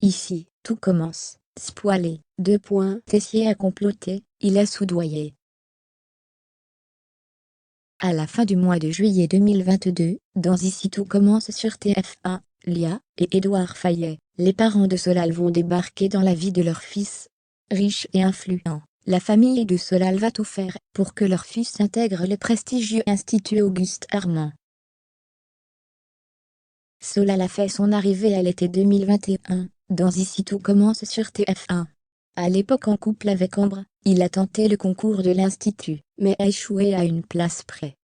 Ici, tout commence. Spoilé. Tessier a comploté, il a soudoyé. À la fin du mois de juillet 2022, dans Ici tout commence sur TF1, Lia et Édouard Fayet, les parents de Solal vont débarquer dans la vie de leur fils. Riche et influent, la famille de Solal va tout faire pour que leur fils intègre le prestigieux Institut Auguste Armand. Solal a fait son arrivée à l'été 2021, dans Ici tout commence sur TF1. À l'époque en couple avec Ambre, il a tenté le concours de l'Institut, mais a échoué à une place près.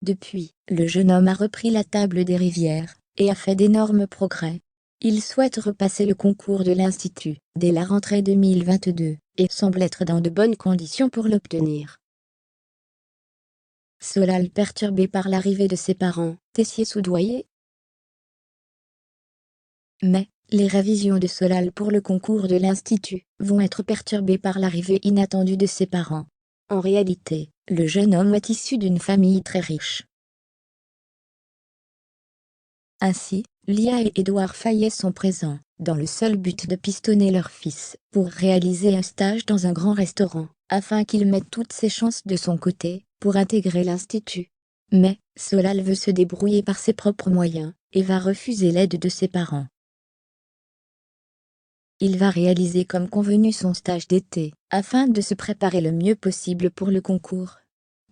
Depuis, le jeune homme a repris la table des rivières, et a fait d'énormes progrès. Il souhaite repasser le concours de l'Institut, dès la rentrée 2022, et semble être dans de bonnes conditions pour l'obtenir. Solal perturbé par l'arrivée de ses parents, Tessier soudoyé. Mais, les révisions de Solal pour le concours de l'Institut vont être perturbées par l'arrivée inattendue de ses parents. En réalité, le jeune homme est issu d'une famille très riche. Ainsi, Lia et Édouard Fayet sont présents, dans le seul but de pistonner leur fils, pour réaliser un stage dans un grand restaurant, afin qu'il mette toutes ses chances de son côté, pour intégrer l'Institut. Mais, Solal veut se débrouiller par ses propres moyens, et va refuser l'aide de ses parents. Il va réaliser comme convenu son stage d'été, afin de se préparer le mieux possible pour le concours.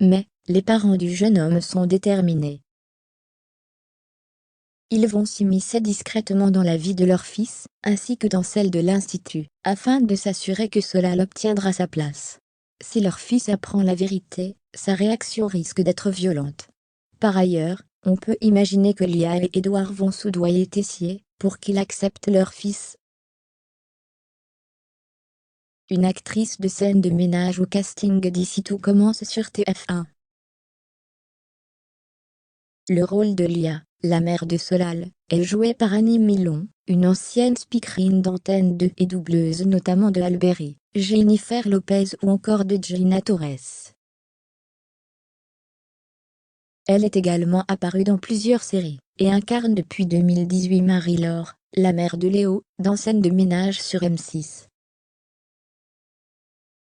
Mais, les parents du jeune homme sont déterminés. Ils vont s'immiscer discrètement dans la vie de leur fils, ainsi que dans celle de l'Institut, afin de s'assurer que Solal obtiendra sa place. Si leur fils apprend la vérité, sa réaction risque d'être violente. Par ailleurs, on peut imaginer que Lia et Édouard vont soudoyer Tessier, pour qu'il accepte leur fils. Une actrice de scène de ménage au casting d'Ici tout commence sur TF1. Le rôle de Lia, la mère de Solal, est joué par Annie Milon, une ancienne speakerine d'antenne de et doubleuse notamment de Alberi, Jennifer Lopez ou encore de Gina Torres. Elle est également apparue dans plusieurs séries, et incarne depuis 2018 Marie-Laure, la mère de Léo, dans Scène de ménage sur M6.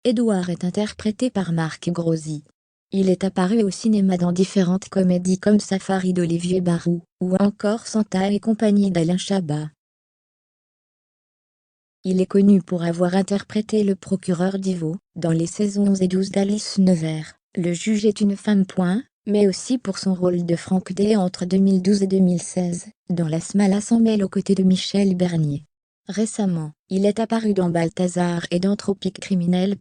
Édouard est interprété par Marc Grosy. Il est apparu au cinéma dans différentes comédies comme Safari d'Olivier Barou, ou encore Santa et compagnie d'Alain Chabat. Il est connu pour avoir interprété le procureur d'Ivo, dans les saisons et 12 d'Alice Nevers, Le juge est une femme. Mais aussi pour son rôle de Franck D entre 2012 et 2016, dans La Smala sans mêle aux côtés de Michel Bernier. Récemment, il est apparu dans Balthazar et dans Tropique criminel.